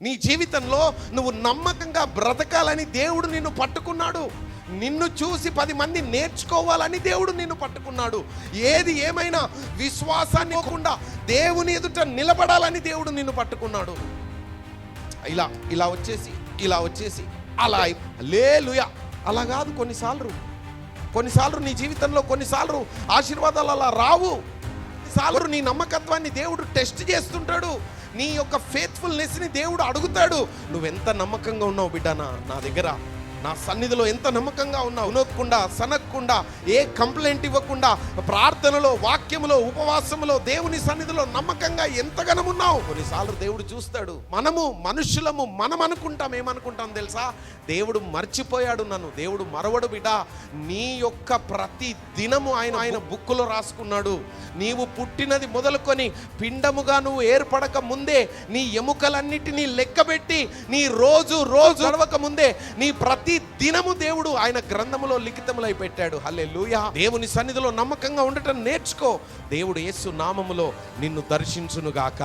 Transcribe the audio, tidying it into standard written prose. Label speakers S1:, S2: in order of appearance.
S1: నీ జీవితంలో నువ్వు నమ్మకంగా బ్రతకాలని దేవుడు నిన్ను పట్టుకున్నాడు. నిన్ను చూసి 10 మంది నేర్చుకోవాలని దేవుడు నిన్ను పట్టుకున్నాడు. ఏది ఏమైనా విశ్వాసాన్ని ఇవ్వకుండా దేవుని ఎదుట నిలబడాలని దేవుడు నిన్ను పట్టుకున్నాడు. ఇలా వచ్చేసి అలా హల్లెలూయా అలా కాదు. కొన్నిసార్లు నీ జీవితంలో ఆశీర్వాదాలు అలా రావు. కొన్నిసార్లు నీ నమ్మకత్వాన్ని దేవుడు టెస్ట్ చేస్తుంటాడు. నీ యొక్క ఫెయిత్ఫుల్నెస్ని దేవుడు అడుగుతాడు. నువ్వెంత నమ్మకంగా ఉన్నావు బిడ్డ నా దగ్గర, నా సన్నిధిలో ఎంత నమ్మకంగా ఉన్నావు. ఉనొక్కకుండా సనక్కుండా ఏ కంప్లైంట్ ఇవ్వకుండా ప్రార్థనలో, వాక్యములో, ఉపవాసములో, దేవుని సన్నిధిలో నమ్మకంగా ఎంతగానో ఉన్నావు. కొన్నిసార్లు దేవుడు చూస్తాడు. మనుషులము మనం అనుకుంటాం, ఏమనుకుంటాం తెలుసా? దేవుడు మర్చిపోయాడు నన్ను. దేవుడు మరవడు బిడ్డ. నీ యొక్క ప్రతి దినము ఆయన బుక్కులో రాసుకున్నాడు. నీవు పుట్టినది మొదలుకొని పిండముగా నువ్వు ఏర్పడక ముందే నీ ఎముకలన్నిటినీ లెక్కబెట్టి నీ రోజు గడవక ముందే నీ ప్రతి దినము దేవుడు ఆయన గ్రంథములో లిఖితములై పెట్టాడు. హల్లెలూయా. దేవుని సన్నిధిలో నమ్మకంగా ఉండటం నేర్చుకో. దేవుడు యేసు నామములో నిన్ను దర్శించునుగాక.